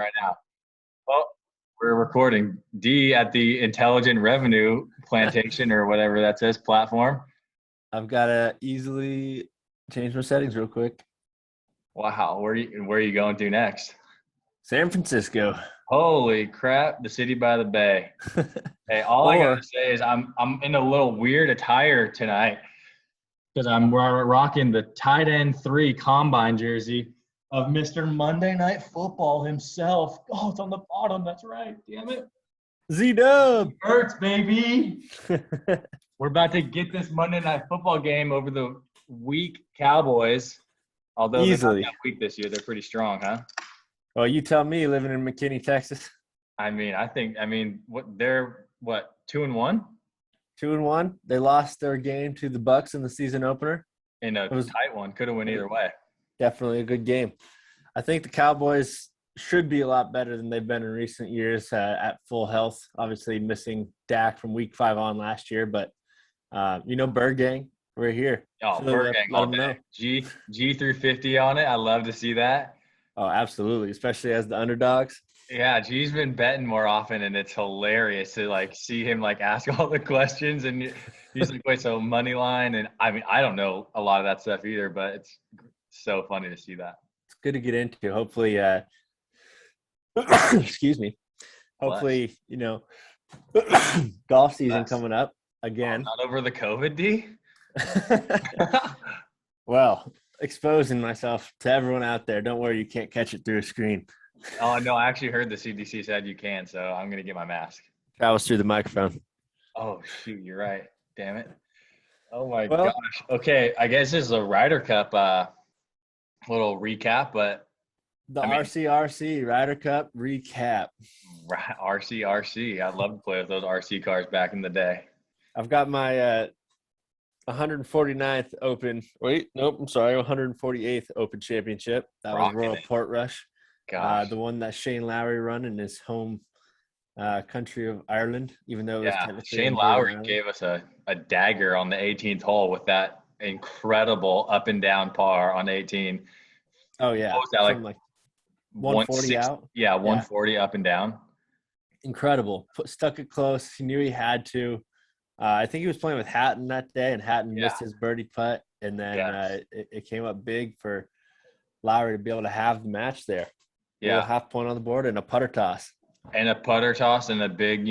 right now. Well, we're recording. D at the Intelligent Revenue Plantation or whatever that says platform. I've got to easily change my settings real quick. Wow, where are you going to next? San Francisco. Holy crap, the city by the bay. Hey, all I gotta say is I'm in a little weird attire tonight because we're rocking the tight end 3 combine jersey of Mr. Monday Night Football himself. Oh, it's on the bottom. That's right. Damn it. Z-Dub. Hurts, baby. We're about to get this Monday Night Football game over the weak Cowboys. Although Easily. They're not that weak this year. They're pretty strong, huh? Well, you tell me, living in McKinney, Texas. They're 2-1? 2-1. They lost their game to the Bucks in the season opener. In a tight one. Could have went either way. Definitely a good game. I think the Cowboys should be a lot better than they've been in recent years at full health. Obviously missing Dak from week 5 on last year, but Bird Gang, we're here. Oh, Bird Gang all day. G through 50 on it. I love to see that. Oh, absolutely, especially as the underdogs. Yeah, G's been betting more often, and it's hilarious to see him ask all the questions, and he's like, "Wait, so money line?" And I don't know a lot of that stuff either, but it's so funny to see that. It's good to get into. Hopefully, excuse me. Hopefully, golf season coming up again. Not over the COVID, D. Well, exposing myself to everyone out there. Don't worry, you can't catch it through a screen. Oh, no, I actually heard the CDC said you can, so I'm going to get my mask. Travels through the microphone. Oh, shoot, you're right. Damn it. Oh, my gosh. Okay, I guess this is a Ryder Cup little recap, but RCRC, Ryder Cup recap. RCRC. I'd love to play with those RC cars back in the day. I've got my 149th Open. Wait, nope, I'm sorry, 148th Open Championship. That was Royal Portrush. The one that Shane Lowry run in his home country of Ireland, even though it was technically Shane Lowry gave us a dagger on the 18th hole with that incredible up and down par on 18. Oh, yeah. What was that, 140 out? Yeah, 140 up and down. Incredible. Stuck it close. He knew he had to. I think he was playing with Hatton that day, and Hatton missed his birdie putt. And then it came up big for Lowry to be able to have the match there. Yeah. Half point on the board and a putter toss. And a putter toss and a big,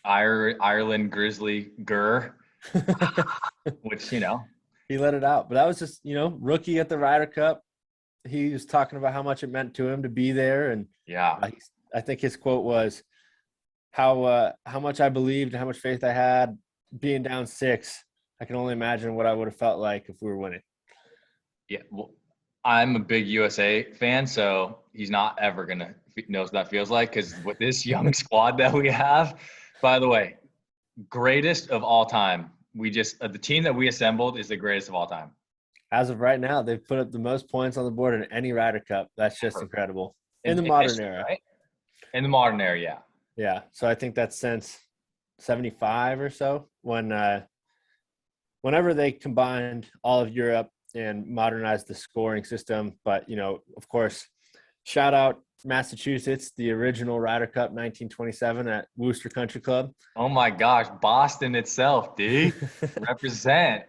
Ireland Grizzly Gur, which, He let it out. But that was just, rookie at the Ryder Cup. He was talking about how much it meant to him to be there. And I think his quote was, how much I believed and how much faith I had being down 6. I can only imagine what I would have felt like if we were winning. Yeah, well, I'm a big USA fan, so he's not ever going to know what that feels like because with this young squad that we have, by the way, greatest of all time. We just the team that we assembled is the greatest of all time. As of right now, they've put up the most points on the board in any Ryder Cup. That's just incredible. In the modern era. Right? In the modern era, yeah. Yeah, so I think that's since 75 or so whenever they combined all of Europe and modernized the scoring system. But, of course, shout out Massachusetts, the original Ryder Cup 1927 at Worcester Country Club. Oh, my gosh, Boston itself, D. Represent.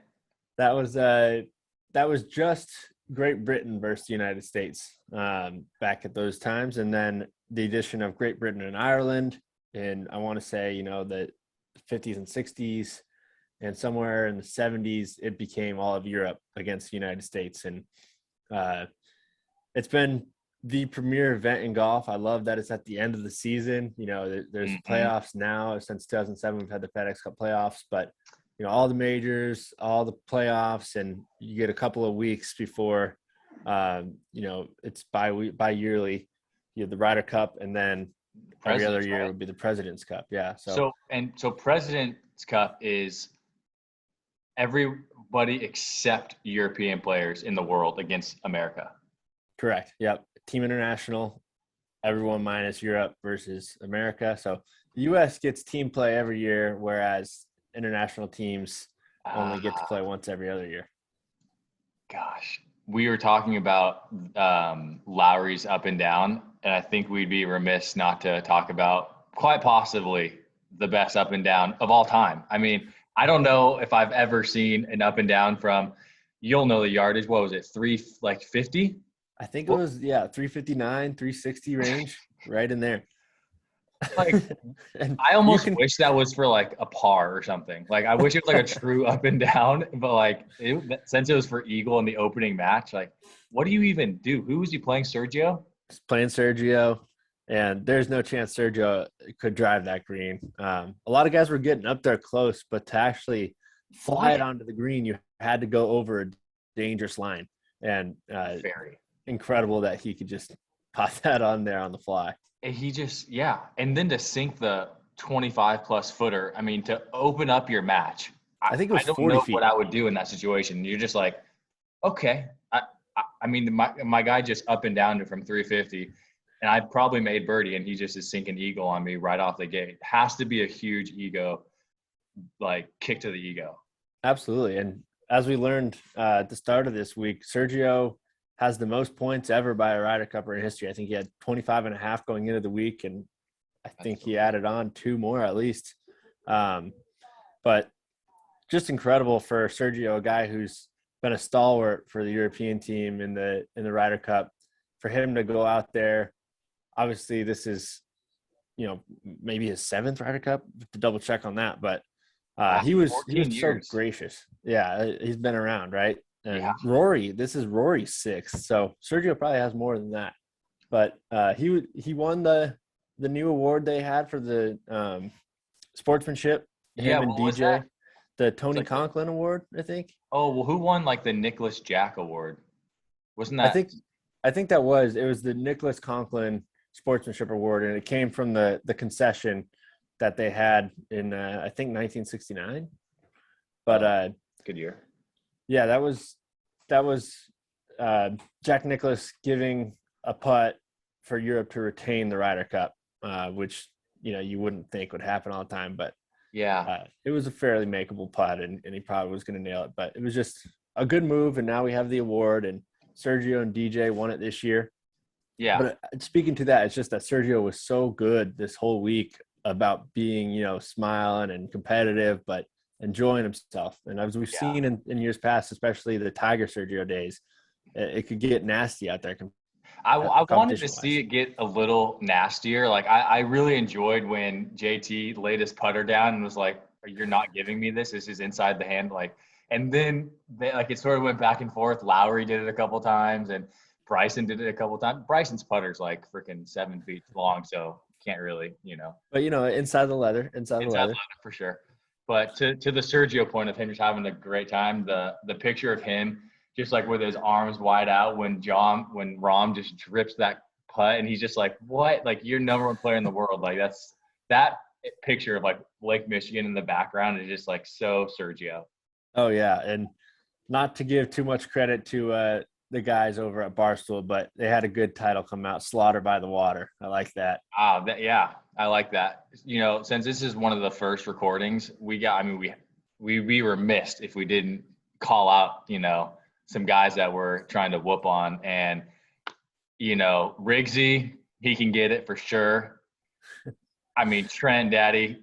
That was just Great Britain versus the United States back at those times. And then the addition of Great Britain and Ireland, and I want to say, the 50s and 60s, and somewhere in the 70s, it became all of Europe against the United States. And it's been the premier event in golf. I love that it's at the end of the season. There's playoffs now. Since 2007, we've had the FedEx Cup playoffs, but all the majors, all the playoffs, and you get a couple of weeks before, it's bi-yearly. You have the Ryder Cup, and then every other year would be the President's Cup. Yeah. So President's Cup is everybody except European players in the world against America. Correct. Yep. Team International, everyone minus Europe versus America. So the U.S. gets team play every year, whereas international teams only get to play once every other year. Gosh, we were talking about Lowry's up and down, and I think we'd be remiss not to talk about quite possibly the best up and down of all time. I mean, I don't know if I've ever seen an up and down from, you'll know the yardage. What was it? 50? I think it was 359, 360 range, right in there. Like, And I you almost can wish that was for like a par or something. Like, I wish it was like a true up and down, but like, since it was for Eagle in the opening match, like, what do you even do? Who was he playing? Sergio? playing Sergio, and there's no chance Sergio could drive that green. A lot of guys were getting up there close, but to actually fly it onto the green, you had to go over a dangerous line. And Very. incredible that he could just pop that on there on the fly. And he just, yeah. And then to sink the 25 plus footer, I mean, to open up your match. I think it I was don't 40 know feet. what I would do in that situation. You're just like, okay. I mean, my guy just up and down from 350, and I probably made birdie, and he just is sinking eagle on me right off the gate. Has to be a huge ego, like kick to the ego. Absolutely. And as we learned at the start of this week, Sergio has the most points ever by a Ryder Cupper in history. I think he had 25 and a half going into the week, and I think he added on 2 more at least. But just incredible for Sergio, a guy who's been a stalwart for the European team in the Ryder Cup, for him to go out there. Obviously, this is, maybe his 7th Ryder Cup, to double check on that, but he was so gracious. Yeah, he's been around, right? And Rory, this is Rory's 6th, so Sergio probably has more than that. But he won the new award they had for the sportsmanship. Him and DJ, the Tony Conklin Award, I think. Oh well, who won like the Nicholas Jack Award? Wasn't that? I think it was the Nicholas Conklin Sportsmanship Award, and it came from the concession that they had in I think 1969. But good year. Yeah, that was Jack Nicklaus giving a putt for Europe to retain the Ryder Cup, which you wouldn't think would happen all the time, but it was a fairly makeable putt, and he probably was going to nail it. But it was just a good move, and now we have the award, and Sergio and DJ won it this year. Yeah. But speaking to that, it's just that Sergio was so good this whole week about being, smiling and competitive, but enjoying himself. And as we've seen in years past, especially the Tiger Sergio days, it could get nasty out there. I wanted to see it get a little nastier. Like I really enjoyed when JT laid his putter down and was like, "You're not giving me this. This is inside the hand." And then it sort of went back and forth. Lowry did it a couple times, and Bryson did it a couple times. Bryson's putter's like freaking 7 feet long, so can't really, But inside the leather, inside the leather for sure. But to the Sergio point of him just having a great time, the picture of him just like with his arms wide out when Rahm just drips that putt, and he's just like, what? Like, you're number 1 player in the world. Like, that picture of like Lake Michigan in the background is just like so Sergio. Oh yeah, and not to give too much credit to the guys over at Barstool, but they had a good title come out, Slaughter by the Water. I like that. I like that. Since this is one of the first recordings, we were missed if we didn't call out, some guys that we're trying to whoop on. And, Riggsy, he can get it for sure. I mean, Trent, Daddy,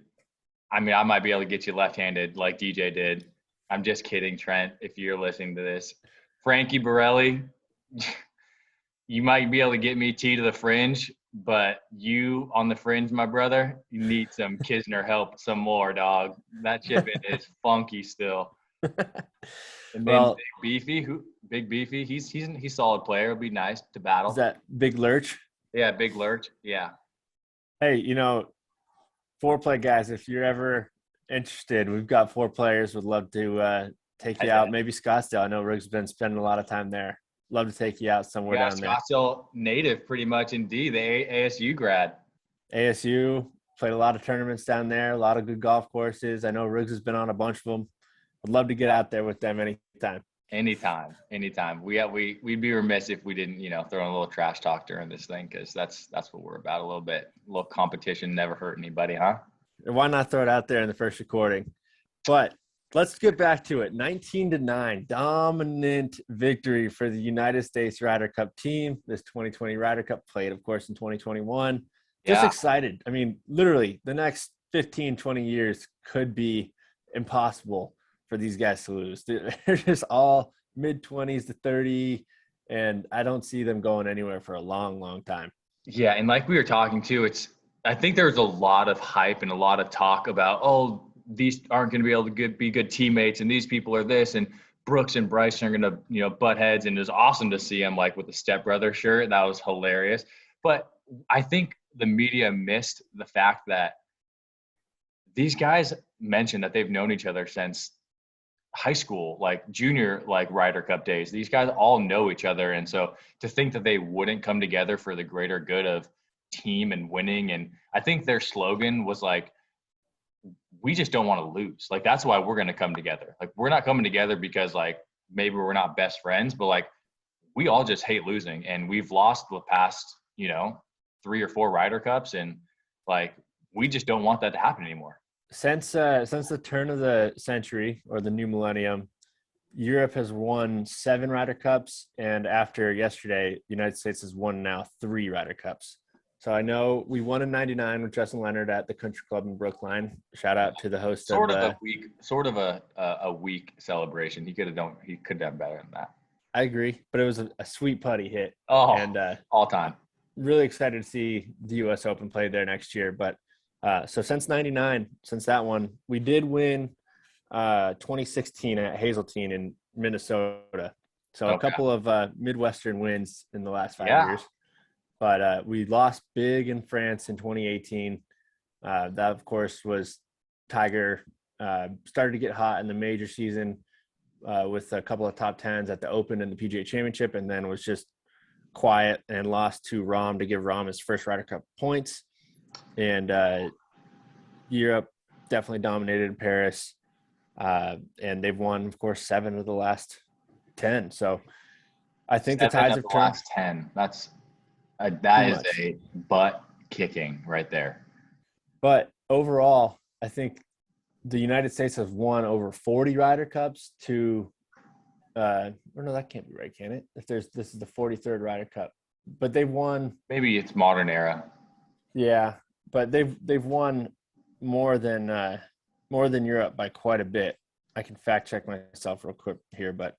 I might be able to get you left-handed like DJ did. I'm just kidding, Trent, if you're listening to this. Frankie Borelli, you might be able to get me tee to the fringe, but you on the fringe, my brother, you need some Kisner help some more, dog. That chip in is funky still. And then Big Beefy, he's solid player. It'll be nice to battle. Is that Big Lurch? Yeah, Big Lurch. Yeah. Hey, foreplay guys, if you're ever interested, we've got 4 players. Would love to take you out. Maybe Scottsdale. I know Riggs has been spending a lot of time there. Love to take you out somewhere down there. Scottsdale native, pretty much indeed. The ASU grad. ASU played a lot of tournaments down there. A lot of good golf courses. I know Riggs has been on a bunch of them. I'd love to get out there with them anytime. Anytime. We'd be remiss if we didn't, throw in a little trash talk during this thing, because that's what we're about a little bit. A little competition never hurt anybody, huh? Why not throw it out there in the first recording? But let's get back to it. 19-9, dominant victory for the United States Ryder Cup team. This 2020 Ryder Cup played, of course, in 2021. Just Yeah. excited. I mean, literally, the next 15, 20 years could be impossible for these guys to lose. They're just all mid-20s to 30, and I don't see them going anywhere for a long, long time. Yeah, and like we were talking to, I think there's a lot of hype and a lot of talk about, oh, these aren't going to be able to be good teammates, and these people are this, and Brooks and Bryson are going to, butt heads, and it was awesome to see him like with the stepbrother shirt. That was hilarious. But I think the media missed the fact that these guys mentioned that they've known each other since high school, like junior, like Ryder Cup days. These guys all know each other. And so to think that they wouldn't come together for the greater good of team and winning. And I think their slogan was like, we just don't want to lose. Like, that's why we're going to come together. Like, we're not coming together because like maybe we're not best friends, but like we all just hate losing. And we've lost the past, 3 or 4 Ryder Cups. And like, we just don't want that to happen anymore. Since the turn of the century or the new millennium, Europe has won 7 Ryder Cups, and after yesterday, the United States has won now 3 Ryder Cups. So I know we won in '99 with Justin Leonard at the Country Club in Brookline. Shout out to the host sort of a weak celebration. He could have done better than that. I agree, but it was a sweet putty hit. Oh, and all time. Really excited to see the U.S. Open played there next year, but. So since '99, since that one, we did win 2016 at Hazeltine in Minnesota. So a couple of Midwestern wins in the last 5 years. But we lost big in France in 2018. That, of course, was Tiger started to get hot in the major season with a couple of top 10s at the Open and the PGA Championship, and then was just quiet and lost to Rahm to give Rahm his first Ryder Cup points. And Europe definitely dominated in Paris, and they've won, of course, 7 of the last 10. So I think the tides have turned. Last 10. That is a butt kicking right there. But overall, I think the United States has won over 40 Ryder Cups to. No, that can't be right, can it? This is the 43rd Ryder Cup, but they've won. Maybe it's modern era. Yeah. But they've won more than Europe by quite a bit. I can fact check myself real quick here, but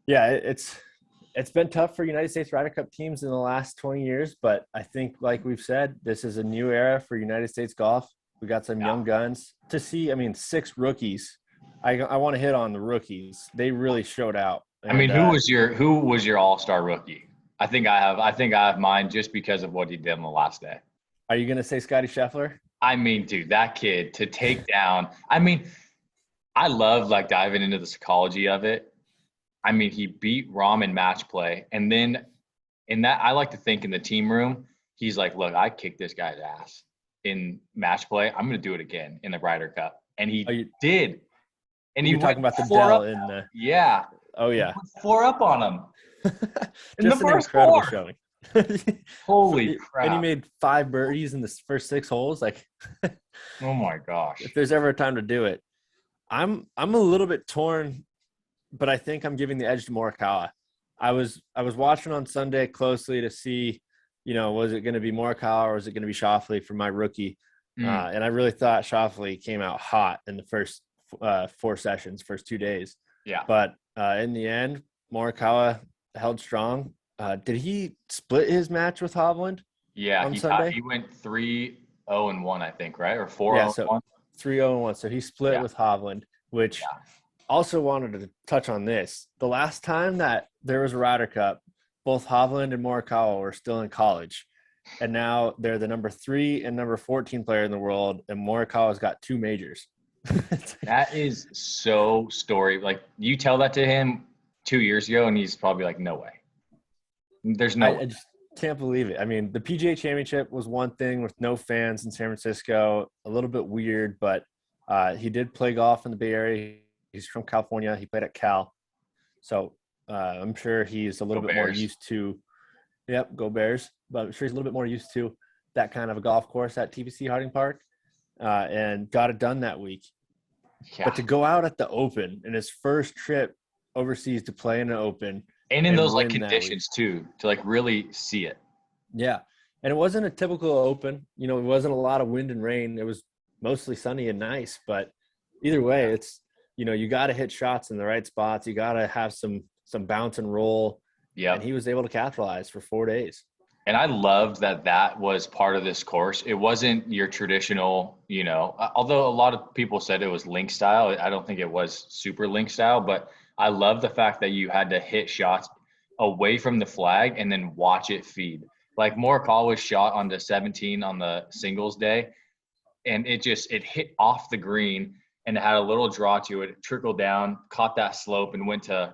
it's been tough for United States Ryder Cup teams in the last 20 years. But I think, like we've said, this is a new era for United States golf. We got some young guns to see. I mean, 6 rookies. I want to hit on the rookies. They really showed out. And, who was your all-star rookie? I think I have mine just because of what he did on the last day. Are you going to say Scotty Scheffler? Dude, that kid to take down. I love like diving into the psychology of it. He beat Rahm in match play. And then in that, I like to think in the team room, he's like, look, I kicked this guy's ass in match play. I'm going to do it again in the Ryder Cup. And he did. And you talking about the Dell in the – yeah. Oh, yeah. 4 up on him. In Just the an first incredible 4. showing. Holy crap. And he made 5 birdies in the first 6 holes. Like, oh my gosh. If there's ever a time to do it. I'm a little bit torn, but I think I'm giving the edge to Morikawa. I was watching on Sunday closely to see, was it going to be Morikawa or was it going to be Schauffele for my rookie? And I really thought Schauffele came out hot in the first 4 sessions, first 2 days. Yeah. But in the end, Morikawa held strong. Did he split his match with Hovland? Yeah, on Sunday? He went 3-0-1, I think, right? Or 4-0-1? 3-0-1. So he split with Hovland, which also wanted to touch on this. The last time that there was a Ryder Cup, both Hovland and Morikawa were still in college. And now they're the number 3 and number 14 player in the world, and Morikawa's got 2 majors. That is so story. Like, you tell that to him 2 years ago, and he's probably like, no way. There's no way. I just can't believe it. The PGA Championship was one thing with no fans in San Francisco, a little bit weird, but he did play golf in the Bay Area. He's from California. He played at Cal. So I'm sure he's a little bit more used to – yep, go Bears. But I'm sure he's a little bit more used to that kind of a golf course at TPC Harding Park and got it done that week. Yeah. But to go out at the Open in his first trip overseas to play in an Open And in those like win that week. conditions too, to like really see it. Yeah. And it wasn't a typical Open. You know, it wasn't a lot of wind and rain. It was mostly sunny and nice. But either way, it's, you know, you got to hit shots in the right spots. You got to have some bounce and roll. Yeah. And he was able to capitalize for 4 days. And I loved that was part of this course. It wasn't your traditional, you know, although a lot of people said it was link style. I don't think it was super link style, but I love the fact that you had to hit shots away from the flag and then watch it feed. Like Morikawa was shot on the 17 on the singles day, and it hit off the green and it had a little draw to it. It trickled down, caught that slope, and went to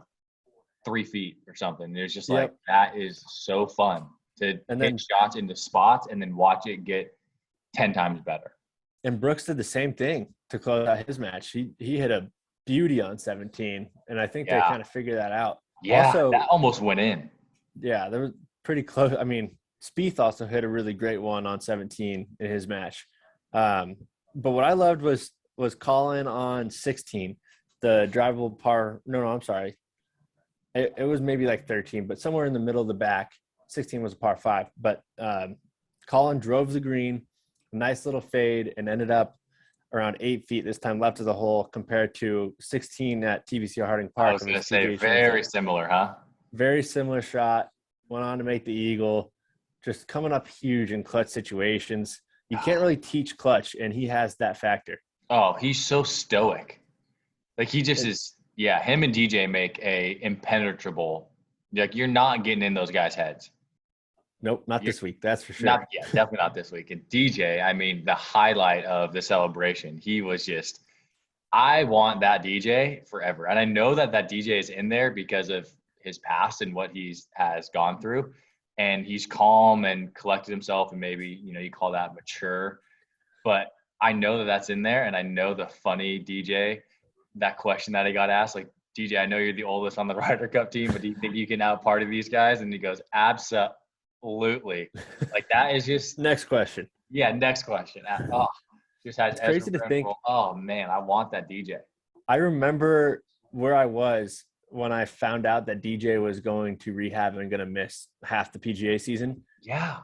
3 feet or something. It's just like, that is so fun to hit shots into spots and then watch it get 10 times better. And Brooks did the same thing to close out his match. He hit a beauty on 17, and I think they kind of figured that out. Yeah, also, that almost went in. Yeah, they were pretty close. I mean, Spieth also hit a really great one on 17 in his match. But what I loved was Colin on 16, the drivable par. No, I'm sorry. It was maybe like 13, but somewhere in the middle of the back. 16 was a par 5, but Colin drove the green, a nice little fade, and ended up around 8 feet this time left of the hole compared to 16 at TBC Harding Park. I was going to say very similar, huh? Very similar shot. Went on to make the eagle. Just coming up huge in clutch situations. You can't really teach clutch, and he has that factor. Oh, he's so stoic. Like he just is. Yeah, him and DJ make a impenetrable. Like you're not getting in those guys' heads. Nope, not this week. That's for sure. Definitely not this week. And DJ, I mean, the highlight of the celebration, he was just, I want that DJ forever. And I know that DJ is in there because of his past and what has gone through. And he's calm and collected himself, and maybe, you know, you call that mature. But I know that that's in there. And I know the funny DJ, that question that he got asked, like, DJ, I know you're the oldest on the Ryder Cup team, but do you think you can out-party these guys? And he goes, absolutely. Like, that is just – Next question. Yeah, next question. Oh, just has it's crazy to think. Oh, man, I want that DJ. I remember where I was when I found out that DJ was going to rehab and going to miss half the PGA season. Yeah.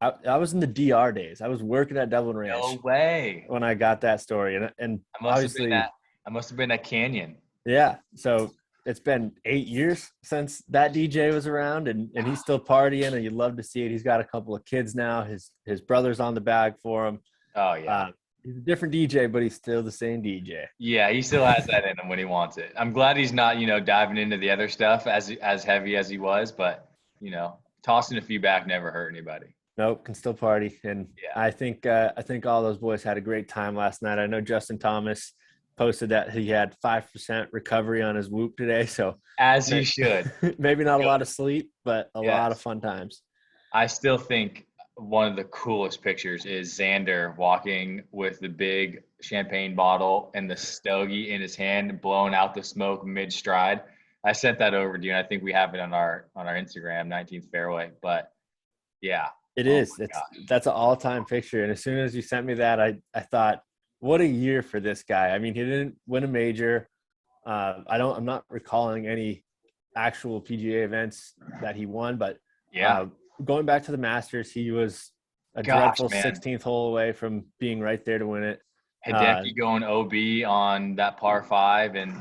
I was in the DR days. I was working at Dublin Ranch. No way. When I got that story. And obviously – I must have been at Canyon. Yeah. So it's been 8 years since that DJ was around, and he's still partying, and you'd love to see it. He's got a couple of kids now. His brother's on the bag for him. Oh, yeah. He's a different DJ, but he's still the same DJ. Yeah, he still has that in him when he wants it. I'm glad he's not, you know, diving into the other stuff as heavy as he was, but, you know, tossing a few back never hurt anybody. Nope, can still party. And I think all those boys had a great time last night. I know Justin Thomas posted that he had 5% recovery on his Whoop today. So as he should. Maybe not a lot of sleep, but a lot of fun times. I still think one of the coolest pictures is Xander walking with the big champagne bottle and the stogie in his hand, blowing out the smoke mid-stride. I sent that over to you, and I think we have it on our Instagram, 19th Fairway. But yeah. It is. That's an all-time picture. And as soon as you sent me that, I thought, what a year for this guy. I mean, he didn't win a major. I'm not recalling any actual PGA events that he won, but going back to the Masters, he was a dreadful 16th hole away from being right there to win it. Hideki going OB on that par 5, and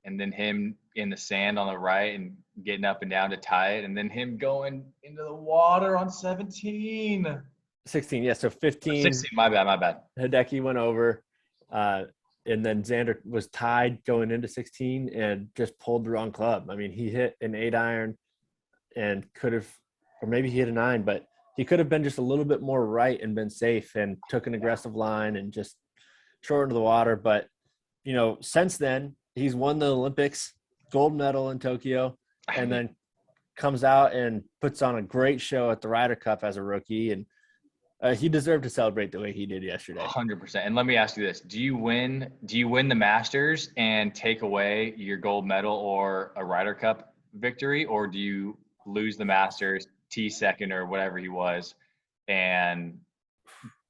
then him in the sand on the right and getting up and down to tie it, and then him going into the water on 17. 16, yeah. So 15. 16, my bad. Hideki went over, and then Xander was tied going into 16 and just pulled the wrong club. I mean, he hit an 8-iron and could have, or maybe he hit a 9, but he could have been just a little bit more right and been safe, and took an aggressive line and just shortened the water. But, you know, since then, he's won the Olympics, gold medal in Tokyo, and then comes out and puts on a great show at the Ryder Cup as a rookie. And he deserved to celebrate the way he did yesterday. 100%. And let me ask you this. Do you win the Masters and take away your gold medal or a Ryder Cup victory, or do you lose the Masters, T second or whatever he was, and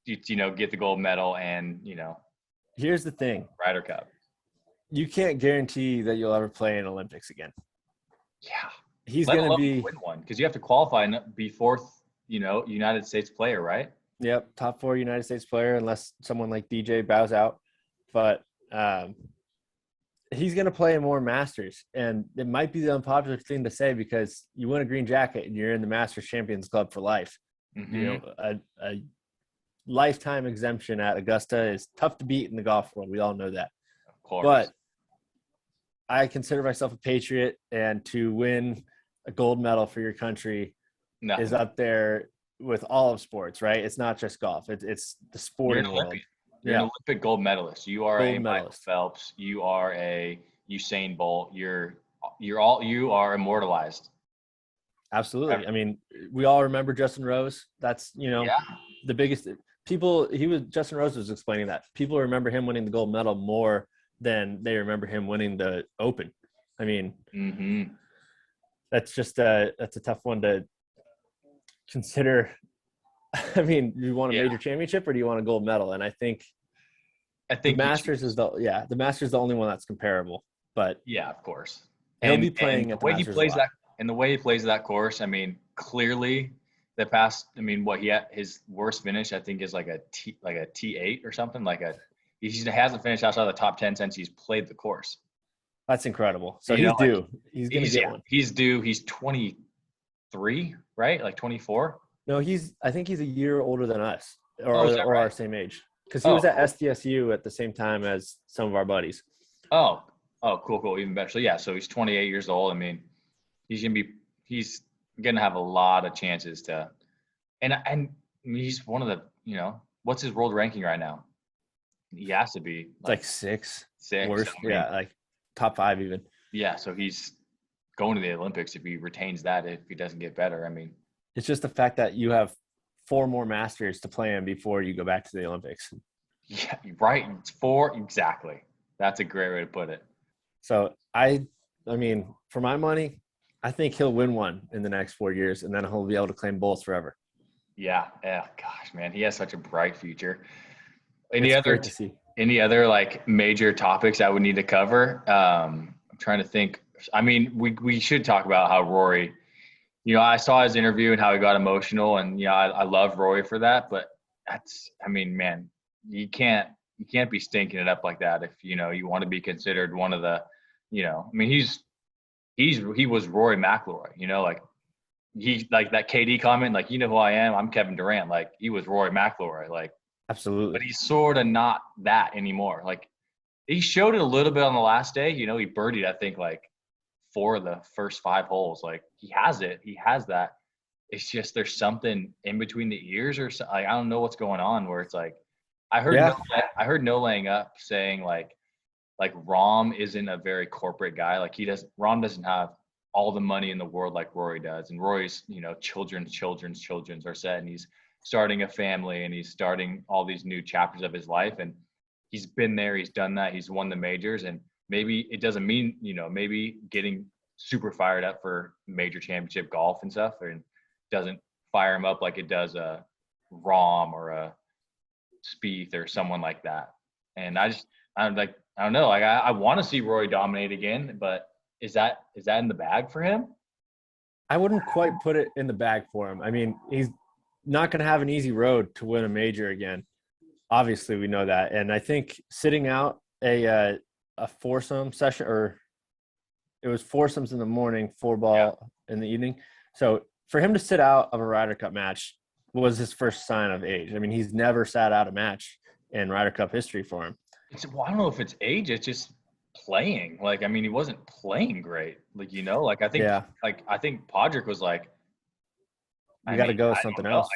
you know, get the gold medal and, you know, here's the thing. Ryder Cup. you can't guarantee that you'll ever play in Olympics again. Yeah. He's Let going to alone be win one, because you have to qualify and be fourth, United States player, right? Yep, top 4 United States player, unless someone like DJ bows out. But he's going to play in more Masters, and it might be the unpopular thing to say because you win a green jacket and you're in the Masters Champions Club for life. Mm-hmm. A lifetime exemption at Augusta is tough to beat in the golf world. We all know that. Of course. But I consider myself a patriot, and to win a gold medal for your country is up there with all of sports, right? It's not just golf. It's the sporting world. You're an Olympic gold medalist. You are gold a medalist. Michael Phelps. You are a Usain Bolt. You are immortalized. Absolutely. I mean, we all remember Justin Rose. That's, the biggest people. Justin Rose was explaining that people remember him winning the gold medal more than they remember him winning the Open. I mean, that's just that's a tough one to consider. I mean, do you want a major championship or do you want a gold medal? And I think the Masters is the Masters is the only one that's comparable. But yeah, of course. He'll be playing at the Masters he plays that, and the way he plays that course, I mean, clearly his worst finish I think is like a T8 or something, he hasn't finished outside the top 10 since he's played the course. That's incredible. So he's due. He's going to get one. He's due. He's 23, right? Like 24. No, I think he's a year older than us, or right? our same age, because he was at SDSU at the same time as some of our buddies. Oh, cool, even better. So yeah, so he's 28 years old. I mean, he's gonna have a lot of chances to, and he's one of the, what's his world ranking right now? He has to be like six. Worst, like top 5 even. Yeah, so he's going to the Olympics if he retains that. If he doesn't get better, I mean. It's just the fact that you have 4 more Masters to play in before you go back to the Olympics. Yeah, right. It's 4 exactly. That's a great way to put it. So I mean, for my money, I think he'll win one in the next 4 years, and then he'll be able to claim both forever. Yeah. Gosh, man, he has such a bright future. Any other like major topics I would need to cover? I'm trying to think. I mean, we should talk about how Rory. I saw his interview and how he got emotional, and I love Roy for that. But man, you can't be stinking it up like that if you want to be considered one of the, he was Rory McIlroy. Like he like that KD comment, like who I am, I'm Kevin Durant. Like he was Rory McIlroy, like absolutely. But he's sort of not that anymore. Like he showed it a little bit on the last day. He birdied I think like 4 of the first 5 holes. Like he has that. It's just there's something in between the ears or something. Like, I don't know what's going on where it's like I heard no laying up saying like Rahm isn't a very corporate guy. Like Rahm doesn't have all the money in the world like Rory does. And Rory's, children's are set, and he's starting a family and he's starting all these new chapters of his life. And he's been there, he's done that, he's won the majors, and maybe it doesn't mean, maybe getting super fired up for major championship golf and stuff, and doesn't fire him up like it does a Rahm or a Spieth or someone like that. And I don't know. Like I want to see Rory dominate again, but is that in the bag for him? I wouldn't quite put it in the bag for him. I mean, he's not going to have an easy road to win a major again. Obviously, we know that. And I think sitting out a foursome session, or it was foursomes in the morning, 4-ball in the evening. So for him to sit out of a Ryder Cup match was his first sign of age. I mean, he's never sat out a match in Ryder Cup history for him. I don't know if it's age. It's just playing. Like, I mean, he wasn't playing great. Like, like I think, I think Podrick was like, you got to go with something else.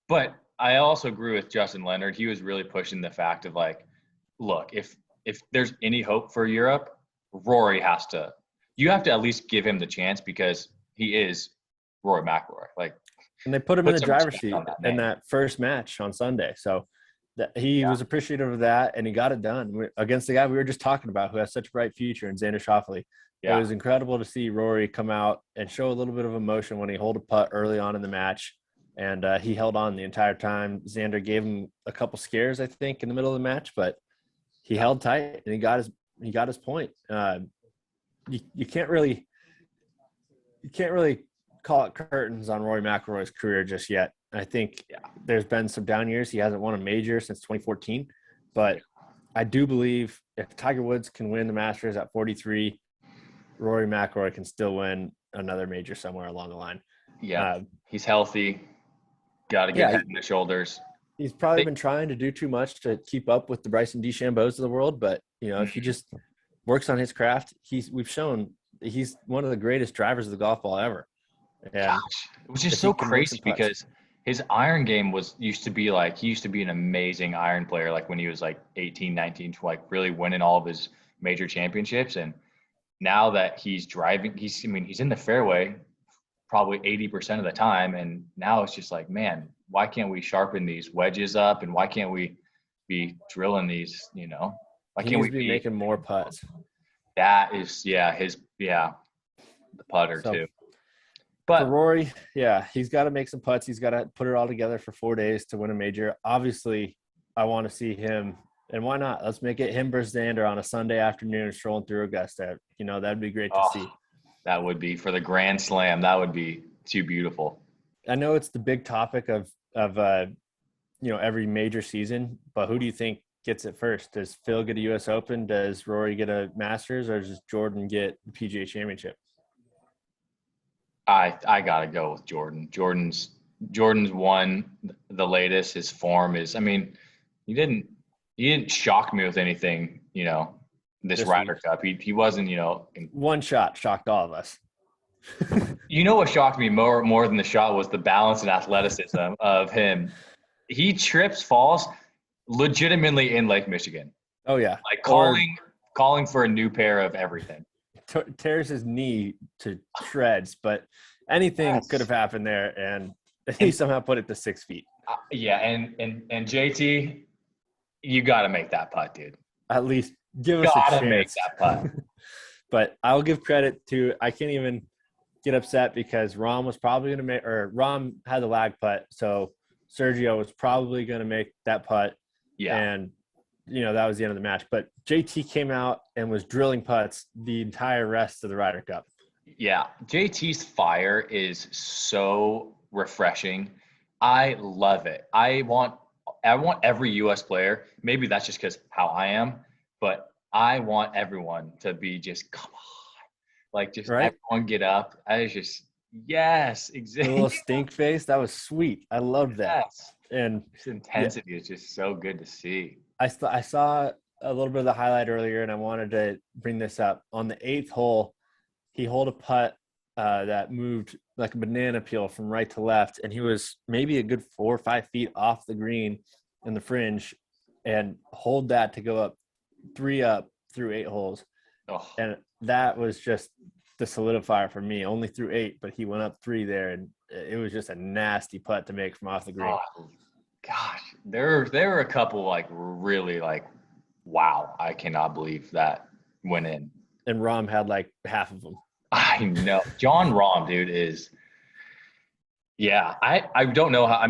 But I also agree with Justin Leonard. He was really pushing the fact of like, look, if there's any hope for Europe, Rory you have to at least give him the chance because he is Rory McIlroy. Like, and they put him in the driver's seat in that first match on Sunday. So he was appreciative of that, and he got it done against the guy we were just talking about who has such a bright future in Xander Schauffele. Yeah. It was incredible to see Rory come out and show a little bit of emotion when he held a putt early on in the match, and he held on the entire time. Xander gave him a couple scares, I think, in the middle of the match, but he held tight and he got his point. You can't really call it curtains on Rory McIlroy's career just yet. I think there's been some down years. He hasn't won a major since 2014, but I do believe if Tiger Woods can win the Masters at 43, Rory McIlroy can still win another major somewhere along the line. Yeah, he's healthy. Got a good head in the shoulders. He's probably been trying to do too much to keep up with the Bryson DeChambeaus of the world, but if he just works on his craft, we've shown he's one of the greatest drivers of the golf ball ever. And gosh, it was just so crazy because his iron game used to be an amazing iron player, like when he was like 18, 19, like really winning all of his major championships. And now that he's driving, he's in the fairway probably 80% of the time. And now it's just like, man, why can't we sharpen these wedges up? And why can't we be drilling these, why can't we be making more putts? That is, the putter too. But for Rory, he's got to make some putts. He's got to put it all together for 4 days to win a major. Obviously, I want to see him, and why not? Let's make it him versus Xander on a Sunday afternoon strolling through Augusta. That'd be great to see. That would be for the Grand Slam. That would be too beautiful. I know it's the big topic of every major season, but who do you think gets it first? Does Phil get a U.S. Open? Does Rory get a Masters, or does Jordan get the PGA Championship? I gotta go with Jordan. Jordan's won the latest. His form is. You didn't shock me with anything. This Ryder Cup. He wasn't. One shot shocked all of us. What shocked me more than the shot was the balance and athleticism of him. He trips, falls, legitimately in Lake Michigan. Oh yeah, like calling for a new pair of everything. Tears his knee to shreds, but anything could have happened there, and he somehow put it to 6 feet. And JT, you got to make that putt, dude. At least give us a chance. Make that putt. But I'll give credit to. I can't even get upset because Rahm was probably going to make, or Rahm had the lag putt, so Sergio was probably going to make that putt. Yeah, and that was the end of the match. But JT came out and was drilling putts the entire rest of the Ryder Cup. Yeah, JT's fire is so refreshing. I love it. I want every U.S. player, maybe that's just because how I am, but I want everyone to be just, come on. Like, just everyone get up. Yes, exactly. The little stink face, that was sweet. I loved that. Yes. And this intensity is just so good to see. I saw a little bit of the highlight earlier, and I wanted to bring this up. On the 8th hole, he holed a putt that moved like a banana peel from right to left, and he was maybe a good 4 or 5 feet off the green in the fringe, and hold that to go up 3 up through 8 holes. Oh. And that was just the solidifier for me. Only through 8, but he went up 3 there, and it was just a nasty putt to make from off the green. Oh, gosh, there were a couple like really like, wow, I cannot believe that went in. And Rahm had like half of them. I know. John Rahm, dude, is I don't know how.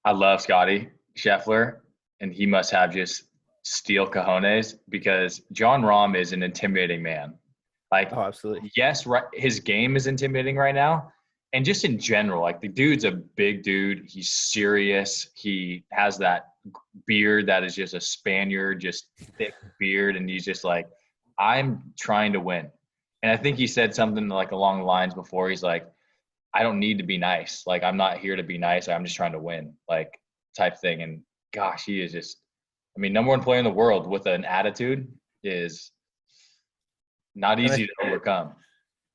I love Scotty Scheffler, and he must have just steel cojones because John Rahm is an intimidating man. Like, oh, absolutely. Yes, right. His game is intimidating right now. And just in general, like the dude's a big dude. He's serious. He has that beard that is just a Spaniard, just thick beard. And he's just like, I'm trying to win. And I think he said something like along the lines before. He's like, I don't need to be nice. Like, I'm not here to be nice. I'm just trying to win, like type thing. And gosh, he is just, number 1 player in the world with an attitude is not easy to overcome.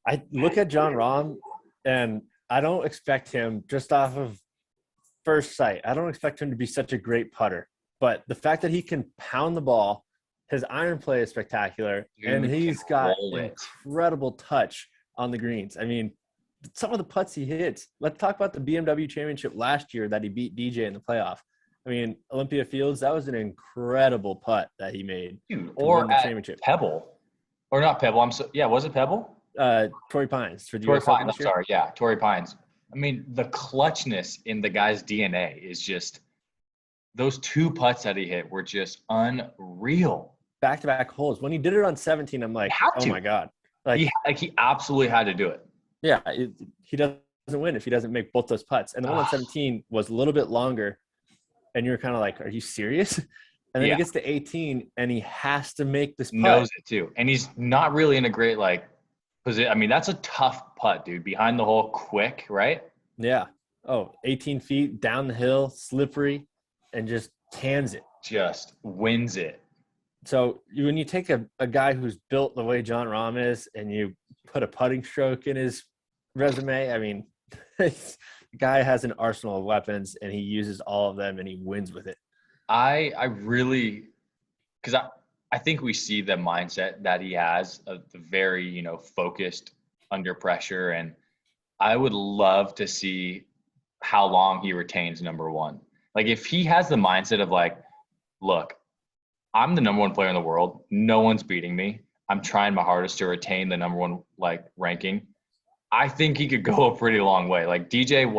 I look at John Rahm, and I don't expect him just off of first sight. I don't expect him to be such a great putter. But the fact that he can pound the ball, his iron play is spectacular, and he's got incredible touch on the greens. Some of the putts he hits. Let's talk about the BMW Championship last year that he beat DJ in the playoff. Olympia Fields, that was an incredible putt that he made. Dude, or at championship. Pebble. Or not Pebble. Was it Pebble? Torrey Pines for the Torrey Pines. I'm sorry. Yeah, Torrey Pines. The clutchness in the guy's DNA is just those 2 putts that he hit were just unreal. Back-to-back holes. When he did it on 17, I'm like, oh my God. He absolutely had to do it. Yeah, he doesn't win if he doesn't make both those putts. And the one on 17 was a little bit longer, and you're kind of like, are you serious? And then he gets to 18, and he has to make this putt. Knows it too. And he's not really in a great, position. I mean, that's a tough putt, dude. Behind the hole, quick, right? Yeah. Oh, 18 feet, down the hill, slippery, and just cans it. Just wins it. So when you take a guy who's built the way Jon Rahm is and you put a putting stroke in his resume, I mean, the guy has an arsenal of weapons, and he uses all of them, and he wins with it. I really – because I think we see the mindset that he has of the very, focused under pressure. And I would love to see how long he retains number one. Like, if he has the mindset of look, I'm the number one player in the world. No one's beating me. I'm trying my hardest to retain the number one, ranking. I think he could go a pretty long way. Like, DJ,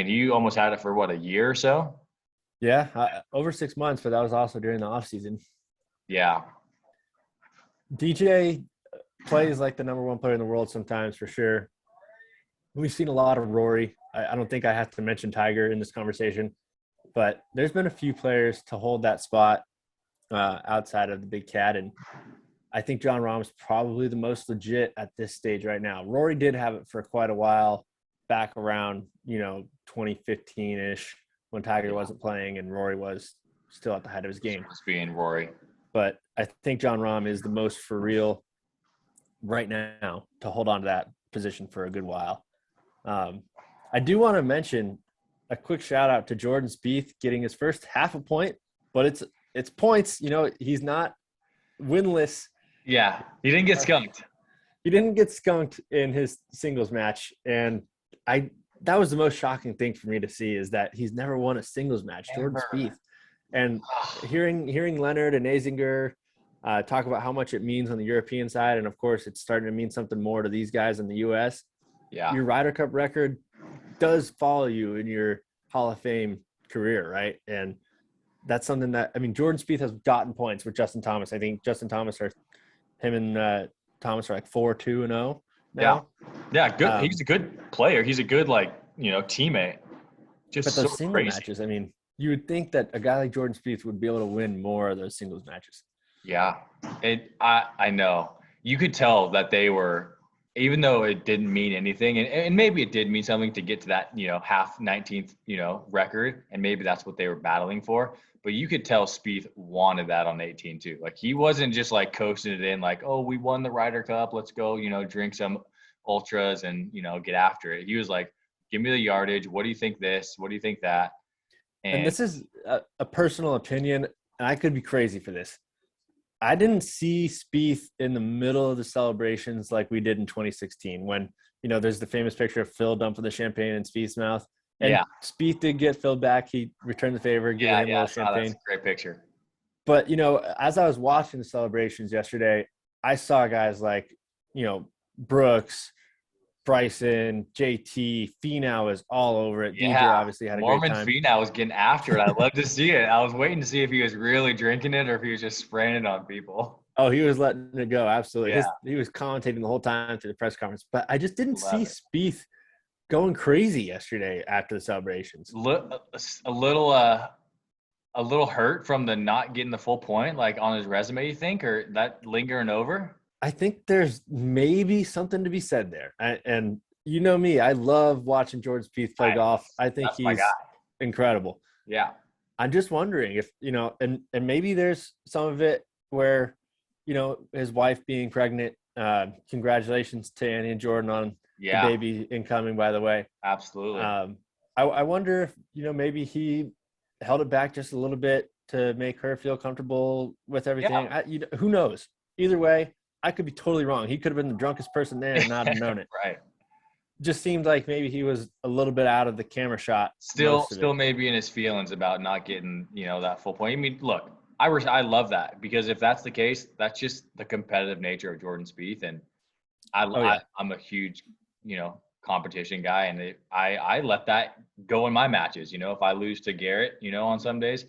he almost had it for, a year or so? Yeah, over 6 months, but that was also during the offseason. Yeah. DJ plays like the number one player in the world sometimes, for sure. We've seen a lot of Rory. I don't think I have to mention Tiger in this conversation, but there's been a few players to hold that spot outside of the big cat, and I think Jon Rahm is probably the most legit at this stage right now. Rory did have it for quite a while back around, 2015-ish when Tiger wasn't playing and Rory was still at the height of his game. Must be in Rory. But I think Jon Rahm is the most for real right now to hold on to that position for a good while. I do want to mention a quick shout out to Jordan Spieth getting his first half a point, but it's points. He's not winless. Yeah, he didn't get skunked. He didn't get skunked in his singles match, and that was the most shocking thing for me to see, is that he's never won a singles match, Jordan Spieth. And hearing Leonard and Azinger talk about how much it means on the European side, and of course it's starting to mean something more to these guys in the U.S. Yeah, your Ryder Cup record does follow you in your Hall of Fame career, right? And that's something that, Jordan Spieth has gotten points with Justin Thomas. I think Justin Thomas him and Thomas are 4-2-0 now. Yeah, good. He's a good player. He's a good teammate. Just but those so single crazy. matches, you would think that a guy like Jordan Spieth would be able to win more of those singles matches. Yeah, I know. You could tell that they were, even though it didn't mean anything, and maybe it did mean something to get to that, half 19th, record, and maybe that's what they were battling for. But you could tell Spieth wanted that on 18 too. He wasn't just coasting it in oh, we won the Ryder Cup, let's go, drink some ultras and, get after it. He was like, give me the yardage. What do you think this? What do you think that? And this is a personal opinion, and I could be crazy for this. I didn't see Spieth in the middle of the celebrations like we did in 2016 when, there's the famous picture of Phil dumping the champagne in Spieth's mouth. And Spieth did get Phil back. He returned the favor, giving him a little champagne. That's a great picture. But, as I was watching the celebrations yesterday, I saw guys like, Brooks, Bryson, JT, Finau is all over it. DJ obviously had a great time. Finau was getting after it. I love to see it. I was waiting to see if he was really drinking it or if he was just spraying it on people. Oh, he was letting it go. Absolutely. Yeah. He was commentating the whole time through the press conference. But I just didn't see Spieth going crazy yesterday after the celebrations. A little hurt from the not getting the full point, on his resume, you think, or that lingering over? I think there's maybe something to be said there. And you know me, I love watching Jordan Spieth play golf. I think he's incredible. Yeah. I'm just wondering if, and maybe there's some of it where, his wife being pregnant. Congratulations to Annie and Jordan on the baby incoming, by the way. Absolutely. I wonder if, maybe he held it back just a little bit to make her feel comfortable with everything. Yeah. Who knows? Either way, I could be totally wrong. He could have been the drunkest person there and not have known it. Right. Just seemed like maybe he was a little bit out of the camera shot. Still maybe in his feelings about not getting, that full point. Look, I love that, because if that's the case, that's just the competitive nature of Jordan Spieth. And I'm a huge, competition guy, and I let that go in my matches. If I lose to Garrett, on some days,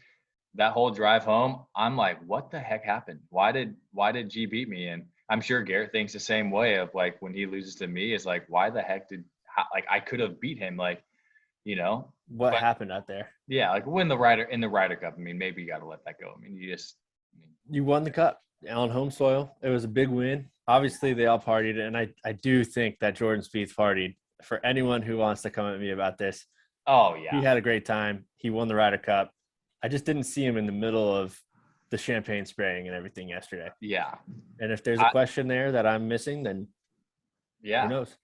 that whole drive home, I'm like, what the heck happened? Why did G beat me? And I'm sure Garrett thinks the same way of like when he loses to me, is like, why the heck like I could have beat him, like, What but happened out there? yeah, like win the Ryder Cup. I mean, maybe you got to let that go. I mean, You won the cup on home soil. It was a big win. Obviously, they all partied, and I do think that Jordan Spieth partied. For anyone who wants to come at me about this, oh yeah, he had a great time. He won the Ryder Cup. I just didn't see him in the middle of the champagne spraying and everything yesterday. yeah. And if there's a question there that I'm missing, then yeah, who knows?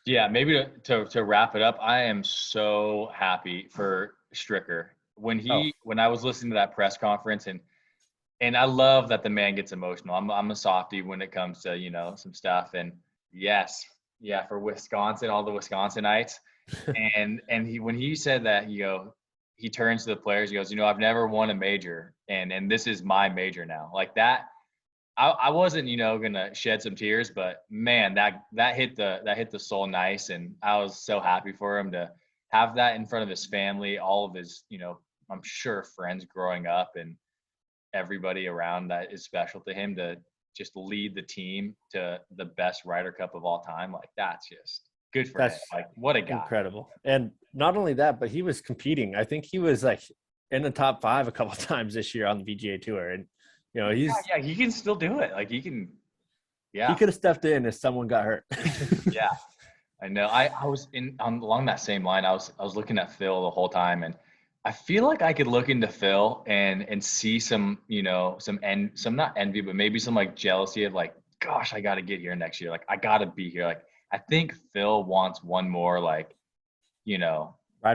Yeah, maybe to wrap it up, I am so happy for Stricker when I was listening to that press conference, and I love that the man gets emotional. I'm a softie when it comes to some stuff, and yes, yeah, for Wisconsin, all the Wisconsinites, and when he said that, he turns to the players, he goes, I've never won a major, and this is my major now, like that. I wasn't, gonna shed some tears, but man, that hit the soul nice, and I was so happy for him to have that in front of his family, all of his, I'm sure friends growing up, and everybody around that is special to him, to just lead the team to the best Ryder Cup of all time. Like that's just good for him. Like what a guy. Incredible. And not only that, but he was competing. I think he was like in the top 5 a couple of times this year on the PGA Tour, and he's he can still do it. Like he can. Yeah, he could have stepped in if someone got hurt. Yeah, I know. I was along that same line. I was looking at Phil the whole time, and I feel like I could look into Phil and see some some not envy, but maybe some like jealousy of like, gosh, I got to get here next year. Like I got to be here. Like I think Phil wants one more Ryder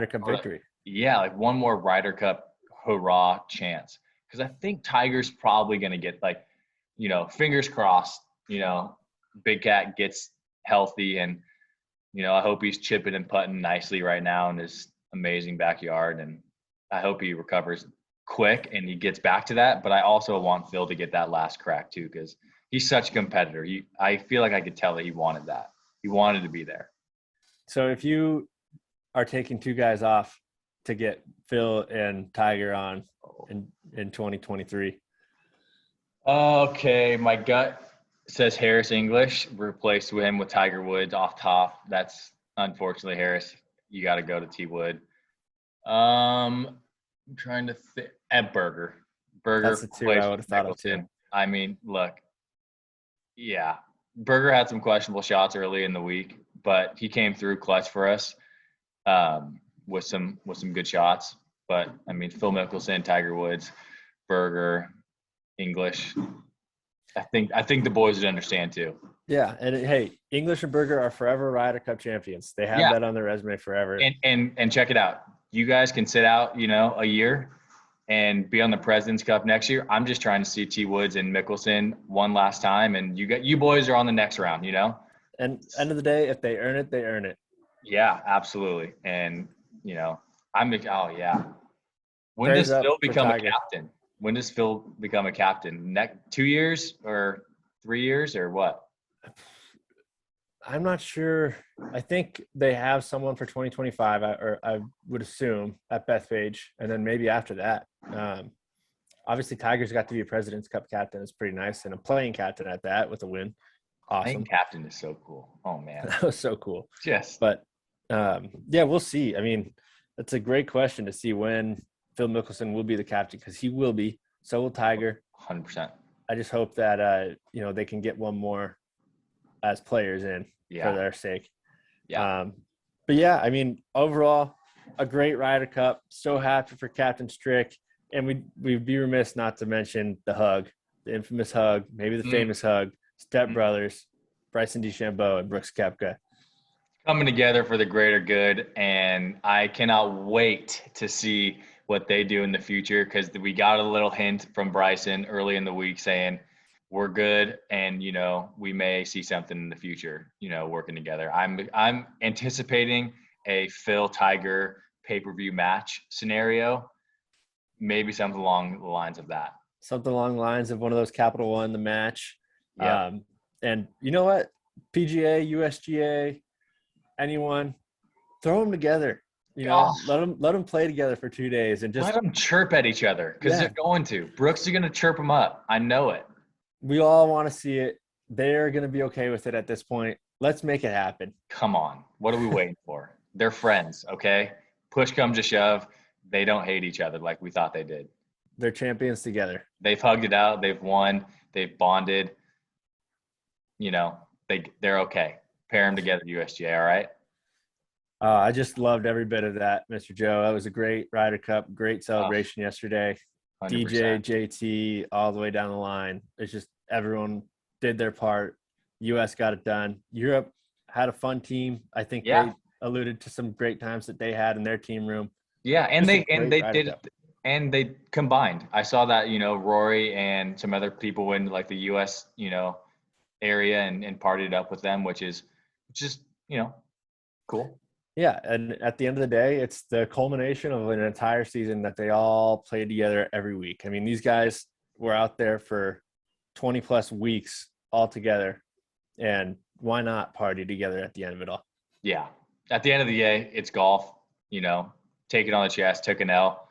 Cup victory. Yeah, like one more Ryder Cup hurrah chance. Because I think Tiger's probably going to get fingers crossed, Big Cat gets healthy, and, I hope he's chipping and putting nicely right now in his amazing backyard. And I hope he recovers quick and he gets back to that. But I also want Phil to get that last crack too, because he's such a competitor. I feel like I could tell that he wanted that. He wanted to be there. So if you are taking 2 guys off to get Phil and Tiger on in 2023? Okay, my gut says Harris English, replaced him with Tiger Woods off top. That's unfortunately Harris. You got to go to T Wood. I'm trying to think. At Berger. That's the 2 I would have thought of too. I mean, look, yeah, Berger had some questionable shots early in the week, but he came through clutch for us with some good shots. But I mean, Phil Mickelson, Tiger Woods, Berger, English. I think the boys would understand too. Yeah, and hey, English and Berger are forever Ryder Cup champions. They have that on their resume forever. And check it out. You guys can sit out, a year and be on the President's Cup next year. I'm just trying to see T Woods and Mickelson one last time, and you boys are on the next round, And end of the day, if they earn it, they earn it. Yeah, absolutely. And When does Phil become a captain? When does Phil become a captain? 2 years or 3 years or what? I'm not sure. I think they have someone for 2025, or I would assume at Bethpage, and then maybe after that. Obviously, Tiger's got to be a President's Cup captain. It's pretty nice, and a playing captain at that with a win. Awesome. Playing captain is so cool. Oh man, that was so cool. Yes, but we'll see. I mean, it's a great question to see when Phil Mickelson will be the captain, because he will be. So will Tiger. 100%. I just hope that they can get one more as players in for their sake. Yeah. But yeah, I mean, overall, a great Ryder Cup. So happy for Captain Strick, and we'd be remiss not to mention the hug, the infamous hug, maybe the famous hug. Step brothers, Bryson DeChambeau and Brooks Koepka. Coming together for the greater good, and I cannot wait to see what they do in the future, because we got a little hint from Bryson early in the week saying we're good, and we may see something in the future, working together. I'm anticipating a Phil Tiger pay-per-view match scenario, maybe something along the lines of that. Something along the lines of one of those Capital One, the match. Yeah. And you know what? PGA, USGA, anyone, throw them together. Oh, Let them play together for 2 days and just let them chirp at each other because they're going to. Brooks is going to chirp them up. I know it. We all want to see it. They're going to be okay with it at this point. Let's make it happen. Come on. What are we waiting for? They're friends, okay? Push comes to shove. They don't hate each other like we thought they did. They're champions together. They've hugged it out. They've won. They've bonded. They're okay. Pair them together, USGA, all right? I just loved every bit of that, Mr. Joe. That was a great Ryder Cup, great celebration yesterday. 100%. DJ, JT, all the way down the line. It's just everyone did their part. U.S. got it done. Europe had a fun team. I think they alluded to some great times that they had in their team room. Yeah, and they did, and they combined. I saw that Rory and some other people in like the U.S. area and partied up with them, which is just cool. Yeah, and at the end of the day, it's the culmination of an entire season that they all played together every week. I mean, these guys were out there for 20 plus weeks all together, and why not party together at the end of it all? Yeah, at the end of the day, it's golf. Take it on the chest, took an L,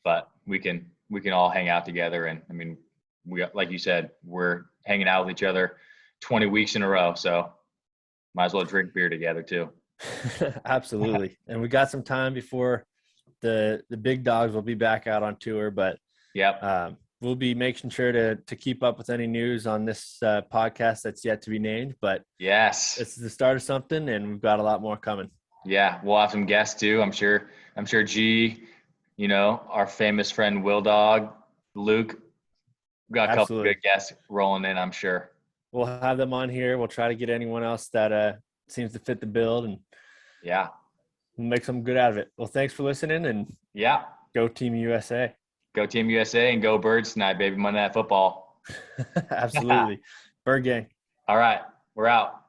but we can all hang out together. And I mean, we, like you said, we're hanging out with each other 20 weeks in a row, so might as well drink beer together too. Absolutely. And we got some time before the big dogs will be back out on tour, but we'll be making sure to keep up with any news on this podcast that's yet to be named. But yes, it's the start of something, and we've got a lot more coming. Yeah, we'll have some guests too. I'm sure G, our famous friend Will Dog, Luke, we've got a couple of good guests rolling in, I'm sure. We'll have them on here. We'll try to get anyone else that seems to fit the build, and we'll make something good out of it. Well, thanks for listening, and go Team USA. Go Team USA and go Birds tonight, baby. Monday Night Football. Absolutely. Bird gang. All right, we're out.